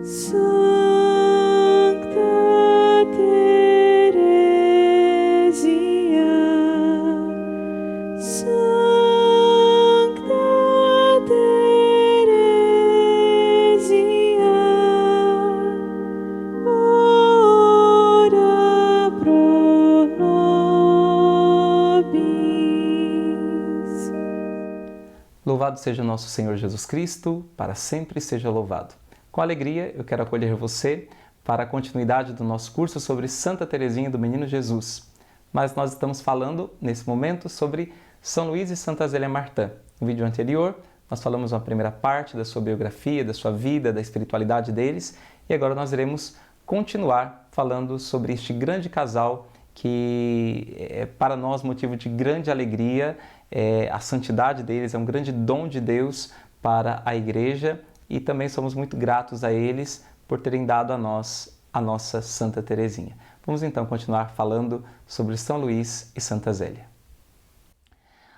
Sancta Teresinha, Sancta Teresinha, ora pro nobis. Louvado seja nosso Senhor Jesus Cristo, para sempre seja louvado. Com alegria, eu quero acolher você para a continuidade do nosso curso sobre Santa Teresinha do Menino Jesus. Mas nós estamos falando, nesse momento, sobre São Luís e Santa Zélia Martã. No vídeo anterior, nós falamos uma primeira parte da sua biografia, da sua vida, da espiritualidade deles, e agora nós iremos continuar falando sobre este grande casal que é para nós motivo de grande alegria. A santidade deles é um grande dom de Deus para a Igreja e também somos muito gratos a eles por terem dado a nós a nossa Santa Teresinha. Vamos então continuar falando sobre São Luís e Santa Zélia.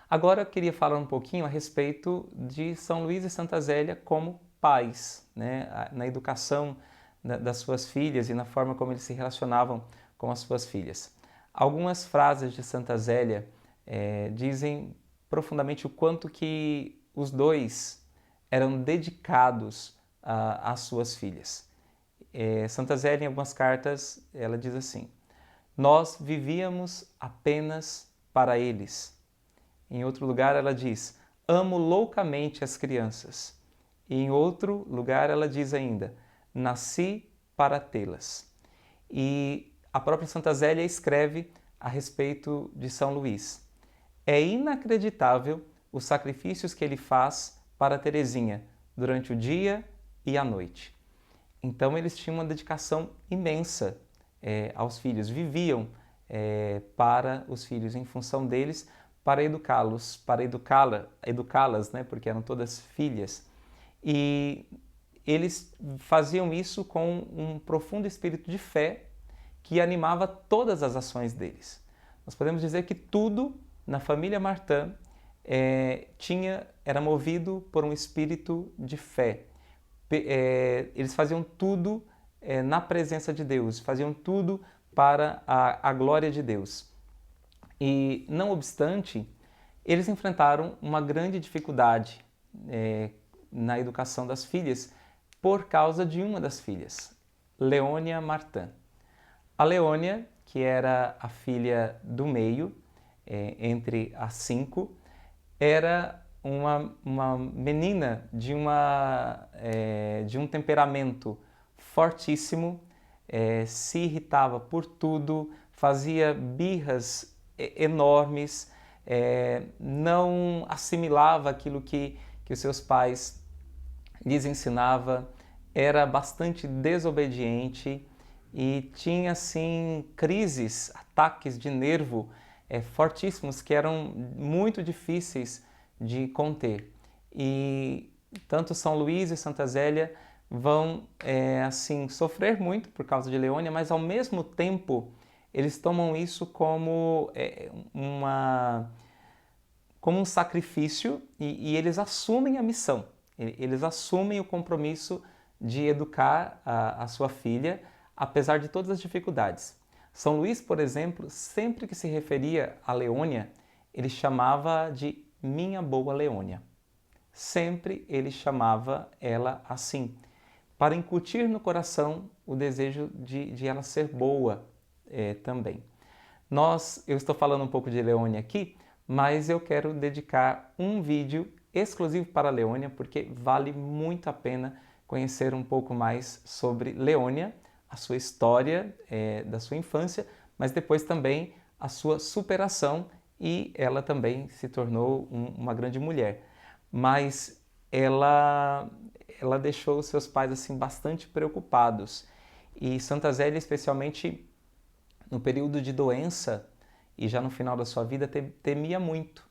Agora eu queria falar um pouquinho a respeito de São Luís e Santa Zélia como pais, né? Na educação das suas filhas e na forma como eles se relacionavam com as suas filhas. Algumas frases de Santa Zélia dizem profundamente o quanto que os dois eram dedicados às suas filhas. Santa Zélia, em algumas cartas, ela diz assim: nós vivíamos apenas para eles. Em outro lugar, ela diz: amo loucamente as crianças. E em outro lugar, ela diz ainda: nasci para tê-las. E a própria Santa Zélia escreve a respeito de São Luís: é inacreditável os sacrifícios que ele faz para Teresinha durante o dia e a noite. Então eles tinham uma dedicação imensa aos filhos, viviam para os filhos, em função deles, para educá-los, para educá-las, né, porque eram todas filhas. E eles faziam isso com um profundo espírito de fé que animava todas as ações deles. Nós podemos dizer que tudo na família Martã era movido por um espírito de fé. Eles faziam tudo na presença de Deus, faziam tudo para a glória de Deus. E, não obstante, eles enfrentaram uma grande dificuldade na educação das filhas por causa de uma das filhas, Leônia Martã. A Leônia, que era a filha do meio, entre as 5, era uma menina de um temperamento fortíssimo, se irritava por tudo, fazia birras enormes, não assimilava aquilo que os seus pais lhes ensinavam, era bastante desobediente e tinha, assim, crises, ataques de nervo fortíssimos que eram muito difíceis de conter. E tanto São Luís e Santa Zélia vão assim sofrer muito por causa de Leônia, mas ao mesmo tempo eles tomam isso como um sacrifício e eles assumem a missão, eles assumem o compromisso de educar a sua filha, apesar de todas as dificuldades. São Luís, por exemplo, sempre que se referia a Leônia, ele chamava de minha boa Leônia. Sempre ele chamava ela assim, para incutir no coração o desejo de ela ser boa também. Eu estou falando um pouco de Leônia aqui, mas eu quero dedicar um vídeo exclusivo para Leônia, porque vale muito a pena conhecer um pouco mais sobre Leônia, a sua história da sua infância, mas depois também a sua superação, e ela também se tornou uma grande mulher. Mas ela deixou os seus pais assim bastante preocupados. E Santa Zélia, especialmente no período de doença e já no final da sua vida, temia muito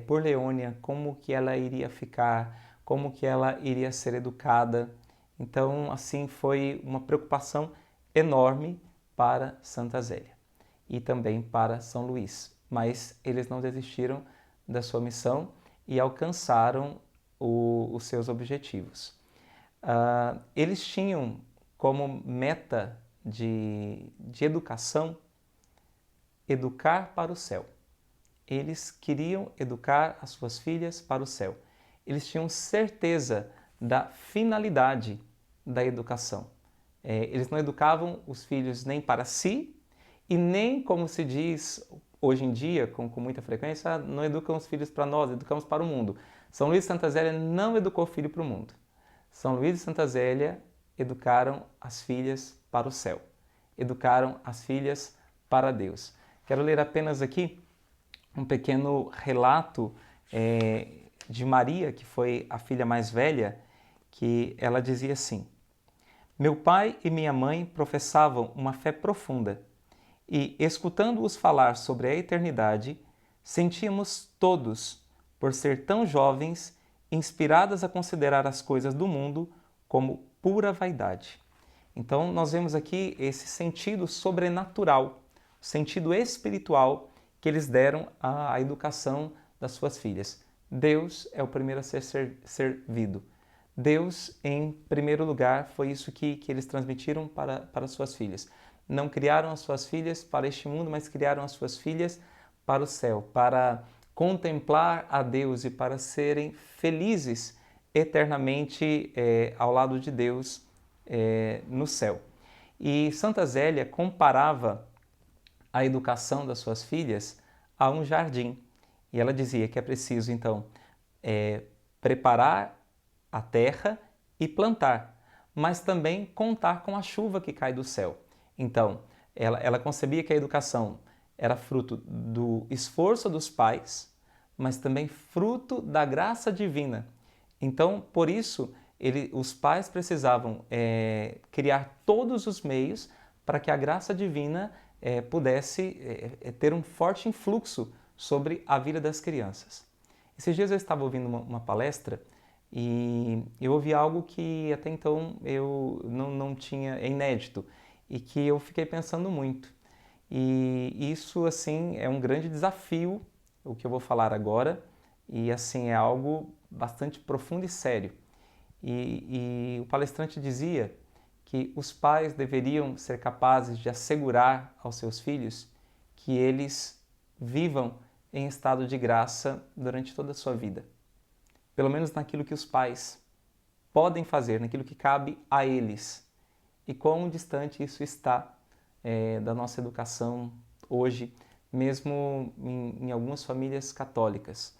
por Leônia, como que ela iria ficar, como que ela iria ser educada. Então, assim, foi uma preocupação enorme para Santa Zélia e também para São Luís. Mas eles não desistiram da sua missão e alcançaram os seus objetivos. Eles tinham como meta de educação, educar para o céu. Eles queriam educar as suas filhas para o céu. Eles tinham certeza da finalidade da educação. Eles não educavam os filhos nem para si e nem, como se diz hoje em dia, com muita frequência, não educam os filhos para nós, educamos para o mundo. São Luís de Santa Zélia não educou filho para o mundo. São Luís de Santa Zélia educaram as filhas para o céu. Educaram as filhas para Deus. Quero ler apenas aqui um pequeno relato de Maria, que foi a filha mais velha, que ela dizia assim: meu pai e minha mãe professavam uma fé profunda e, escutando-os falar sobre a eternidade, sentíamos todos, por ser tão jovens, inspiradas a considerar as coisas do mundo como pura vaidade. Então, nós vemos aqui esse sentido sobrenatural, o sentido espiritual que eles deram à educação das suas filhas. Deus é o primeiro a ser servido. Deus, em primeiro lugar, foi isso que eles transmitiram para suas filhas. Não criaram as suas filhas para este mundo, mas criaram as suas filhas para o céu, para contemplar a Deus e para serem felizes eternamente ao lado de Deus no céu. E Santa Zélia comparava a educação das suas filhas a um jardim. E ela dizia que é preciso, então, preparar a terra e plantar, mas também contar com a chuva que cai do céu. Então, ela concebia que a educação era fruto do esforço dos pais, mas também fruto da graça divina. Então, por isso, os pais precisavam criar todos os meios para que a graça divina pudesse ter um forte influxo sobre a vida das crianças. Esses dias eu estava ouvindo uma palestra e eu ouvi algo que até então eu não tinha, é inédito, e que eu fiquei pensando muito. E isso, assim, é um grande desafio, o que eu vou falar agora, e, assim, é algo bastante profundo e sério. E o palestrante dizia que os pais deveriam ser capazes de assegurar aos seus filhos que eles vivam em estado de graça durante toda a sua vida. Pelo menos naquilo que os pais podem fazer, naquilo que cabe a eles. E quão distante isso está da nossa educação hoje, mesmo em algumas famílias católicas.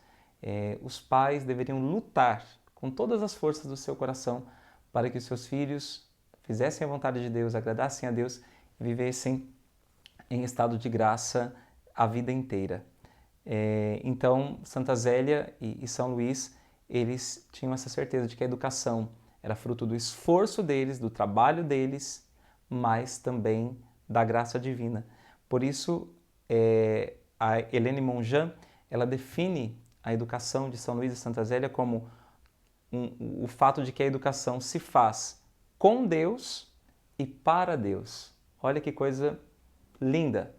Os pais deveriam lutar com todas as forças do seu coração para que os seus filhos fizessem a vontade de Deus, agradassem a Deus e vivessem em estado de graça a vida inteira. Então, Santa Zélia e São Luís, eles tinham essa certeza de que a educação era fruto do esforço deles, do trabalho deles, mas também da graça divina. Por isso, a Hélène Monjan, ela define a educação de São Luís e Santa Zélia como o fato de que a educação se faz com Deus e para Deus. Olha que coisa linda!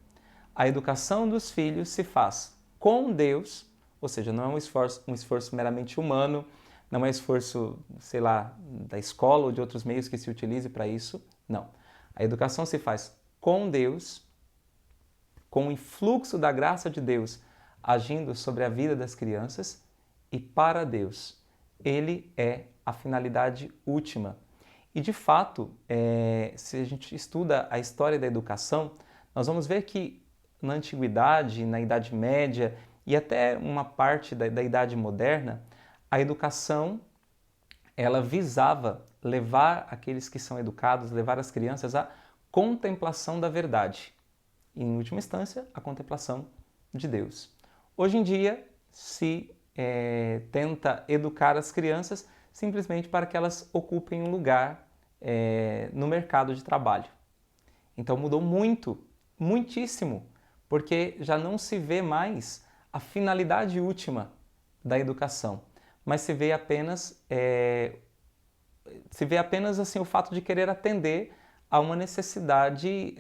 A educação dos filhos se faz com Deus, ou seja, não é um esforço meramente humano, não é esforço, sei lá, da escola ou de outros meios que se utilize para isso. Não. A educação se faz com Deus, com o influxo da graça de Deus agindo sobre a vida das crianças e para Deus. Ele é a finalidade última. E, de fato, se a gente estuda a história da educação, nós vamos ver que na Antiguidade, na Idade Média e até uma parte da Idade Moderna, a educação ela visava levar aqueles que são educados, levar as crianças à contemplação da verdade. E, em última instância, a contemplação de Deus. Hoje em dia, se tenta educar as crianças simplesmente para que elas ocupem um lugar no mercado de trabalho. Então mudou muito, muitíssimo, porque já não se vê mais a finalidade última da educação, mas se vê apenas assim, o fato de querer atender a uma necessidade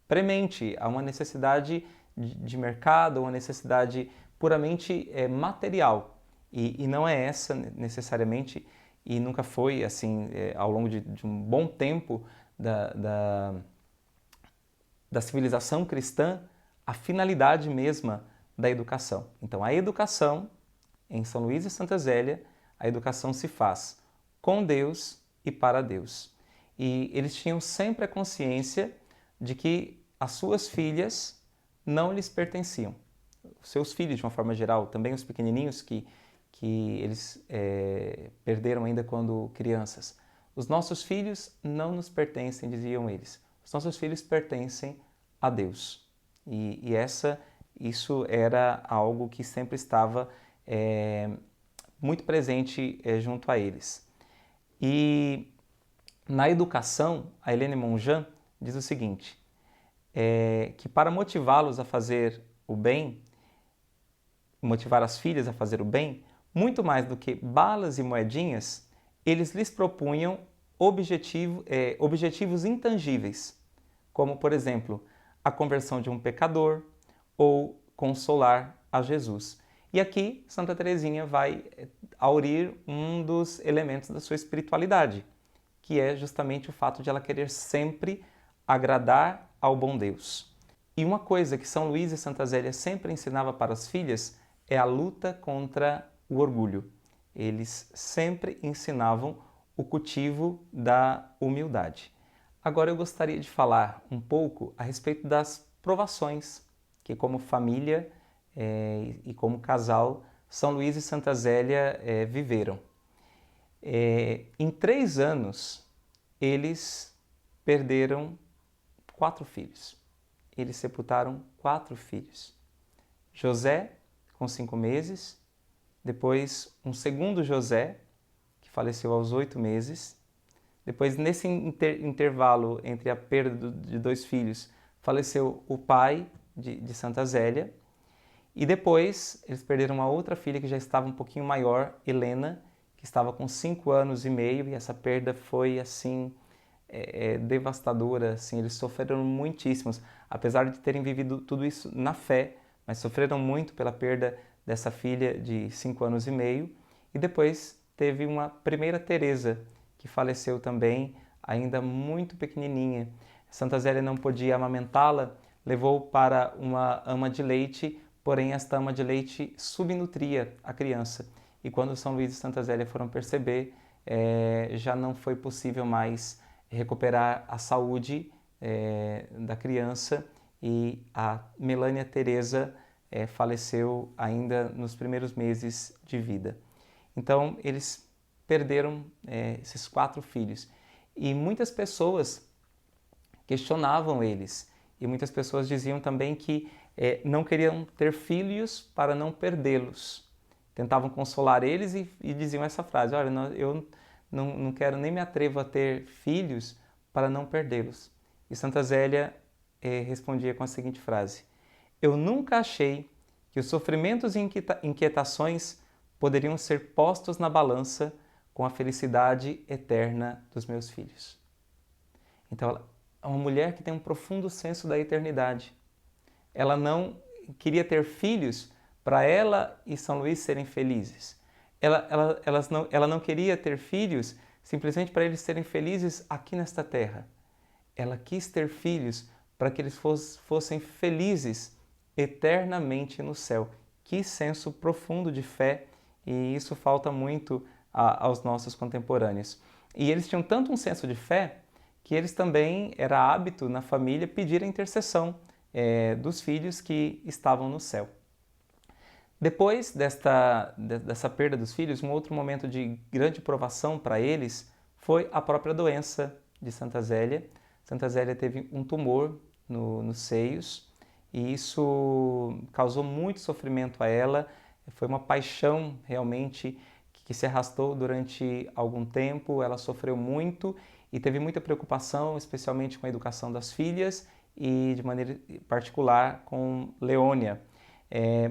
premente, a uma necessidade de mercado, uma necessidade puramente material. E não é essa necessariamente e nunca foi, assim, ao longo de um bom tempo da civilização cristã, a finalidade mesma da educação. Então, a educação, em São Luís e Santa Zélia, a educação se faz com Deus e para Deus. E eles tinham sempre a consciência de que as suas filhas não lhes pertenciam. Os seus filhos, de uma forma geral, também os pequenininhos que eles perderam ainda quando crianças. Os nossos filhos não nos pertencem, diziam eles. Os nossos filhos pertencem a Deus. E isso era algo que sempre estava muito presente junto a eles. E na educação, a Hélène Monjan diz o seguinte, que para motivá-los a fazer o bem, motivar as filhas a fazer o bem, muito mais do que balas e moedinhas, eles lhes propunham objetivos intangíveis, como, por exemplo, a conversão de um pecador ou consolar a Jesus. E aqui Santa Teresinha vai aurir um dos elementos da sua espiritualidade, que é justamente o fato de ela querer sempre agradar ao bom Deus. E uma coisa que São Luís e Santa Zélia sempre ensinava para as filhas é a luta contra o orgulho. Eles sempre ensinavam o cultivo da humildade. Agora eu gostaria de falar um pouco a respeito das provações que, como família e como casal, São Luís e Santa Zélia viveram. Em 3 anos, eles perderam 4 filhos. Eles sepultaram 4 filhos. José, com 5 meses, depois um segundo José, que faleceu aos 8 meses. Depois, nesse intervalo entre a perda de 2 filhos, faleceu o pai de Santa Zélia. E depois, eles perderam uma outra filha que já estava um pouquinho maior, Helena, que estava com 5 anos e meio, e essa perda foi, assim, devastadora. Assim, eles sofreram muitíssimos, apesar de terem vivido tudo isso na fé, mas sofreram muito pela perda dessa filha de 5 anos e meio. E depois teve uma primeira Teresa, que faleceu também, ainda muito pequenininha. Santa Zélia não podia amamentá-la, levou para uma ama de leite, porém esta ama de leite subnutria a criança. E quando São Luís e Santa Zélia foram perceber, já não foi possível mais recuperar a saúde da criança, e a Melânia Teresa faleceu ainda nos primeiros meses de vida. Então, eles perderam esses 4 filhos. E muitas pessoas questionavam eles. E muitas pessoas diziam também que não queriam ter filhos para não perdê-los. Tentavam consolar eles e diziam essa frase, olha, eu não quero nem me atrevo a ter filhos para não perdê-los. E Santa Zélia respondia com a seguinte frase, eu nunca achei que os sofrimentos e inquietações poderiam ser postos na balança com a felicidade eterna dos meus filhos. Então, ela é uma mulher que tem um profundo senso da eternidade. Ela não queria ter filhos para ela e São Luís serem felizes. Ela não queria ter filhos simplesmente para eles serem felizes aqui nesta terra. Ela quis ter filhos para que eles fossem felizes eternamente no céu. Que senso profundo de fé, e isso falta muito aos nossos contemporâneos. E eles tinham tanto um senso de fé que eles também, era hábito na família, pedir a intercessão dos filhos que estavam no céu. Depois dessa perda dos filhos, um outro momento de grande provação para eles foi a própria doença de Santa Zélia. Santa Zélia teve um tumor nos seios e isso causou muito sofrimento a ela. Foi uma paixão realmente que se arrastou durante algum tempo. Ela sofreu muito e teve muita preocupação, especialmente com a educação das filhas e, de maneira particular, com Leônia.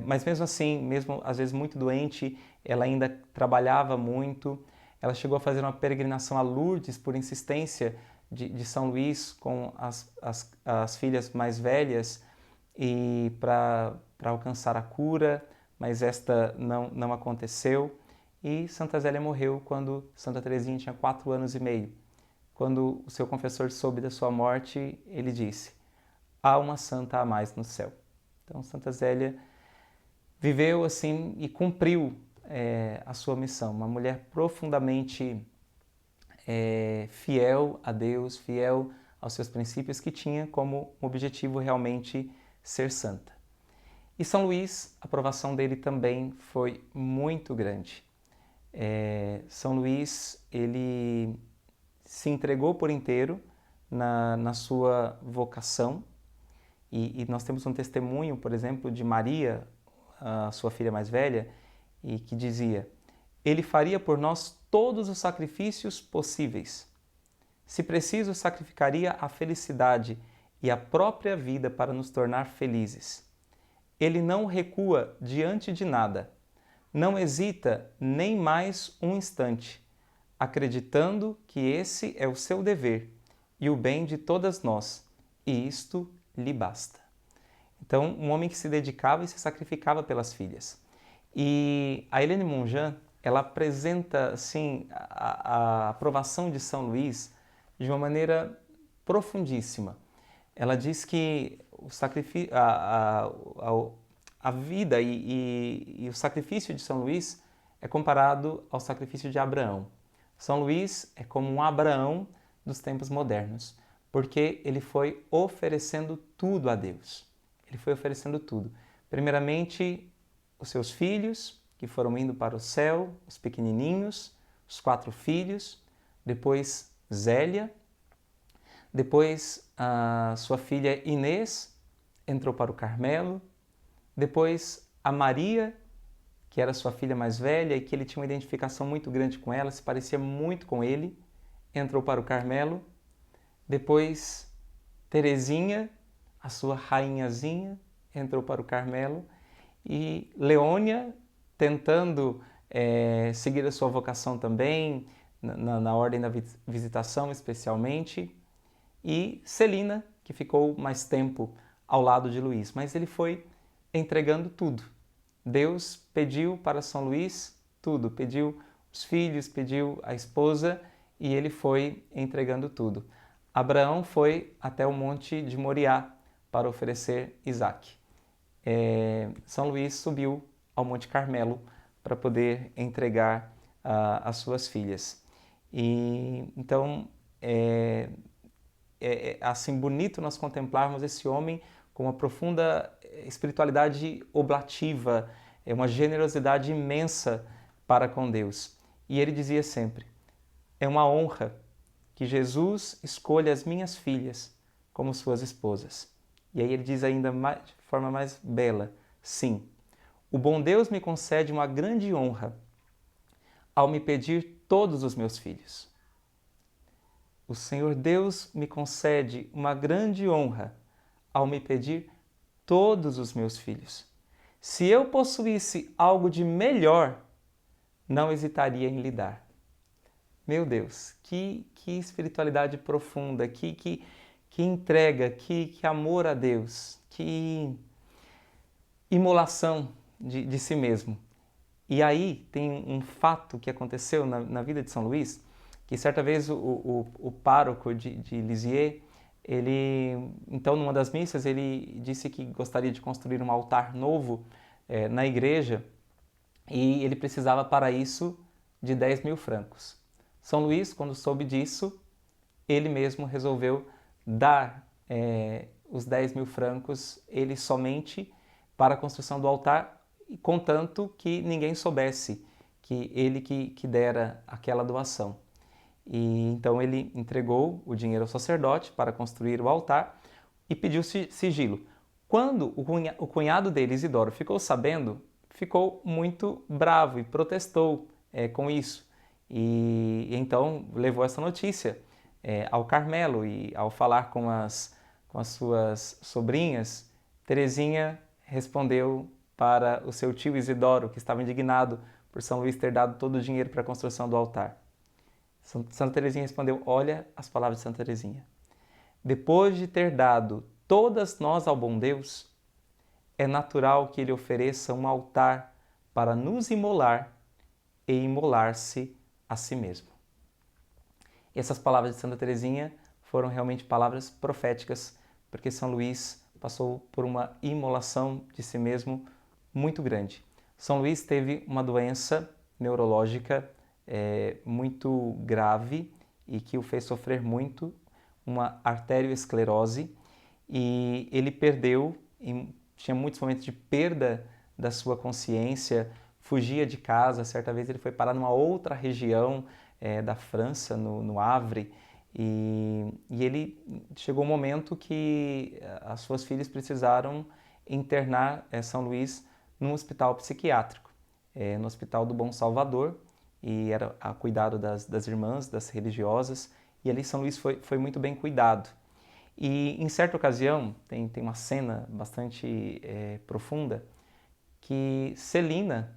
Mas mesmo assim, mesmo às vezes muito doente, ela ainda trabalhava muito. Ela chegou a fazer uma peregrinação a Lourdes por insistência de São Luís com as filhas mais velhas e para alcançar a cura, mas esta não aconteceu. e Santa Zélia morreu quando Santa Teresinha tinha 4 anos e meio. Quando o seu confessor soube da sua morte, ele disse: há uma santa a mais no céu. Então Santa Zélia viveu assim e cumpriu a sua missão. Uma mulher profundamente fiel a Deus, fiel aos seus princípios, que tinha como objetivo realmente ser santa. E São Luís, a aprovação dele também foi muito grande. São Luís, ele se entregou por inteiro na sua vocação, e nós temos um testemunho, por exemplo, de Maria, a sua filha mais velha, e que dizia: ele faria por nós todos os sacrifícios possíveis. Se preciso, sacrificaria a felicidade e a própria vida para nos tornar felizes. Ele não recua diante de nada, não hesita nem mais um instante, acreditando que esse é o seu dever e o bem de todas nós, e isto lhe basta. Então, um homem que se dedicava e se sacrificava pelas filhas. E a Hélène Monjan, ela apresenta assim, a aprovação de São Luís de uma maneira profundíssima. Ela diz que o a vida e o sacrifício de São Luís é comparado ao sacrifício de Abraão. São Luís é como um Abraão dos tempos modernos, porque ele foi oferecendo tudo a Deus. Ele foi oferecendo tudo. Primeiramente, os seus filhos, que foram indo para o céu, os pequenininhos, os 4 filhos, depois Zélia, depois a sua filha Inês entrou para o Carmelo, depois a Maria, que era sua filha mais velha e que ele tinha uma identificação muito grande com ela, se parecia muito com ele, entrou para o Carmelo, depois Teresinha, a sua rainhazinha, entrou para o Carmelo, e Leônia, tentando seguir a sua vocação também, na ordem da visitação especialmente, e Celina, que ficou mais tempo ao lado de Luís, mas ele foi entregando tudo. Deus pediu para São Luís tudo, pediu os filhos, pediu a esposa, e ele foi entregando tudo. Abraão foi até o monte de Moriá para oferecer Isaque. São Luís subiu ao Monte Carmelo para poder entregar as suas filhas. E então assim bonito nós contemplarmos esse homem com uma profunda espiritualidade oblativa, uma generosidade imensa para com Deus. E ele dizia sempre: é uma honra que Jesus escolha as minhas filhas como suas esposas. E aí ele diz ainda de forma mais bela: sim, o bom Deus me concede uma grande honra ao me pedir todos os meus filhos. O Senhor Deus me concede uma grande honra ao me pedir todos os meus filhos. Se eu possuísse algo de melhor, não hesitaria em lhe dar. Meu Deus, que espiritualidade profunda, que entrega, que amor a Deus, que imolação de si mesmo. E aí tem um fato que aconteceu na vida de São Luís, que certa vez o pároco de Lisieux, ele, então numa das missas, ele disse que gostaria de construir um altar novo na igreja, e ele precisava para isso de 10.000 francos. São Luís, quando soube disso, ele mesmo resolveu dar os 10.000 francos, ele somente, para a construção do altar, contanto que ninguém soubesse que ele que dera aquela doação. E então ele entregou o dinheiro ao sacerdote para construir o altar e pediu sigilo. Quando o cunhado dele, Isidoro, ficou sabendo, ficou muito bravo e protestou com isso. E então levou essa notícia ao Carmelo, e ao falar com as suas sobrinhas, Teresinha respondeu para o seu tio Isidoro, que estava indignado por São Luís ter dado todo o dinheiro para a construção do altar. Santa Teresinha respondeu: olha as palavras de Santa Teresinha. Depois de ter dado todas nós ao bom Deus, é natural que ele ofereça um altar para nos imolar e imolar-se a si mesmo. E essas palavras de Santa Teresinha foram realmente palavras proféticas, porque São Luís passou por uma imolação de si mesmo muito grande. São Luís teve uma doença neurológica muito grave e que o fez sofrer muito, uma arteriosclerose, e ele perdeu, tinha muitos momentos de perda da sua consciência, fugia de casa. Certa vez ele foi parar numa outra região da França, no Havre, e ele chegou um momento que as suas filhas precisaram internar São Luís num hospital psiquiátrico, no Hospital do Bom Salvador, e era a cuidado das irmãs, das religiosas, e ali São Luís foi muito bem cuidado. E em certa ocasião, tem uma cena bastante profunda, que Celina,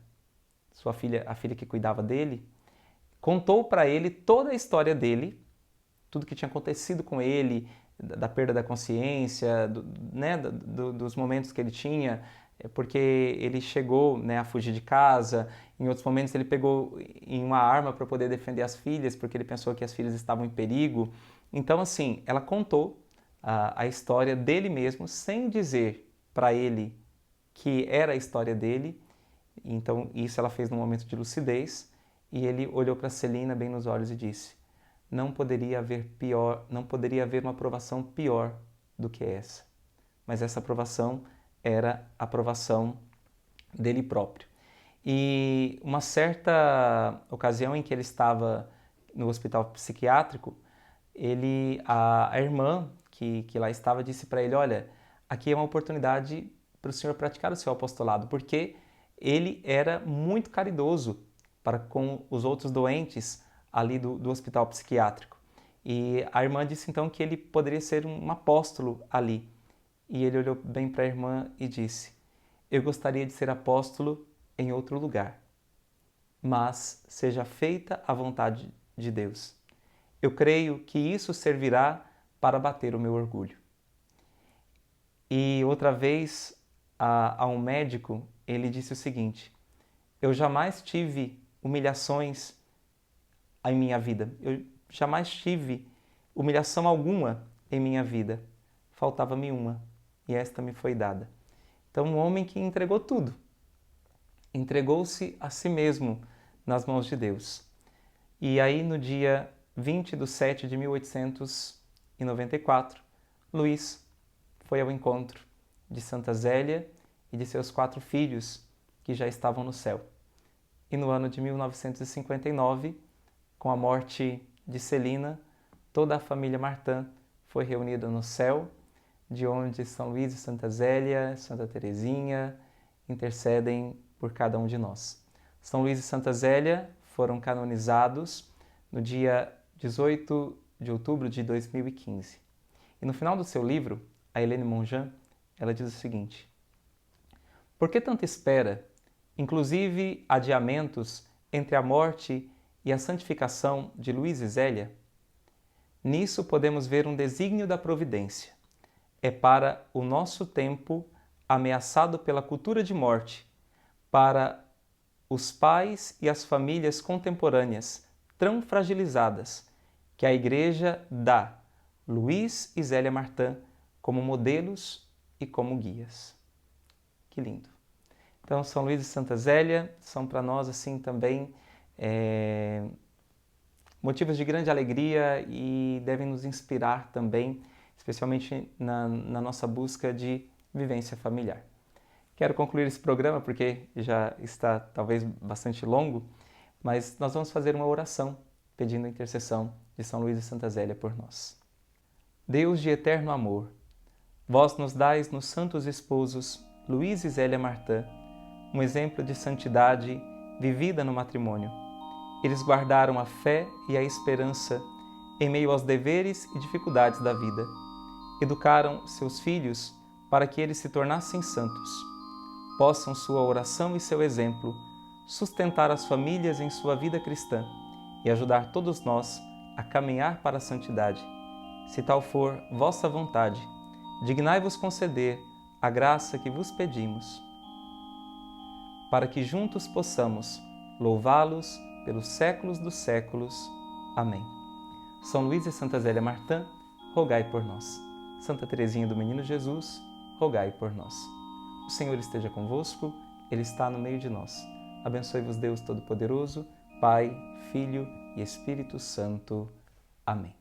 sua filha, a filha que cuidava dele, contou para ele toda a história dele, tudo que tinha acontecido com ele, da perda da consciência, dos momentos que ele tinha, porque ele chegou, a fugir de casa. Em outros momentos ele pegou em uma arma para poder defender as filhas, porque ele pensou que as filhas estavam em perigo. Então, assim, ela contou a história dele mesmo, sem dizer para ele que era a história dele. Então, isso ela fez num momento de lucidez, e ele olhou para Celina bem nos olhos e disse: não poderia haver uma provação pior do que essa. Mas essa provação era a provação dele próprio. E uma certa ocasião em que ele estava no hospital psiquiátrico, a irmã que lá estava disse para ele: olha, aqui é uma oportunidade para o senhor praticar o seu apostolado, porque ele era muito caridoso para com os outros doentes ali do hospital psiquiátrico. E a irmã disse então que ele poderia ser um apóstolo ali. E ele olhou bem para a irmã e disse: eu gostaria de ser apóstolo em outro lugar, mas seja feita a vontade de Deus. Eu creio que isso servirá para abater o meu orgulho. E outra vez, a um médico, ele disse o seguinte: eu jamais tive humilhações em minha vida. Eu jamais tive humilhação alguma em minha vida. Faltava-me uma, e esta me foi dada. Então, um homem que entregou tudo. Entregou-se a si mesmo nas mãos de Deus. E aí, no dia 20/7/1894, Luís foi ao encontro de Santa Zélia e de seus 4 filhos, que já estavam no céu. E no ano de 1959, com a morte de Celina, toda a família Martin foi reunida no céu, de onde São Luís e Santa Zélia, Santa Teresinha intercedem por cada um de nós. São Luís e Santa Zélia foram canonizados no dia 18 de outubro de 2015. E no final do seu livro, a Hélène Monjan, ela diz o seguinte: por que tanta espera, inclusive adiamentos, entre a morte e a santificação de Luís e Zélia? Nisso podemos ver um desígnio da providência. É para o nosso tempo ameaçado pela cultura de morte, para os pais e as famílias contemporâneas tão fragilizadas, que a Igreja dá Luís e Zélia Martin como modelos e como guias. Que lindo! Então, São Luís e Santa Zélia são para nós assim também motivos de grande alegria e devem nos inspirar também, especialmente na nossa busca de vivência familiar. Quero concluir esse programa porque já está talvez bastante longo, mas nós vamos fazer uma oração pedindo a intercessão de São Luís e Santa Zélia por nós. Deus de eterno amor, vós nos dais nos santos esposos Luís e Zélia Martin um exemplo de santidade vivida no matrimônio. Eles guardaram a fé e a esperança em meio aos deveres e dificuldades da vida. Educaram seus filhos para que eles se tornassem santos. Possam sua oração e seu exemplo sustentar as famílias em sua vida cristã e ajudar todos nós a caminhar para a santidade. Se tal for vossa vontade, dignai-vos conceder a graça que vos pedimos, para que juntos possamos louvá-los pelos séculos dos séculos. Amém. São Luís e Santa Zélia Martã, rogai por nós. Santa Teresinha do Menino Jesus, rogai por nós. O Senhor esteja convosco, Ele está no meio de nós. Abençoe-vos Deus Todo-Poderoso, Pai, Filho e Espírito Santo. Amém.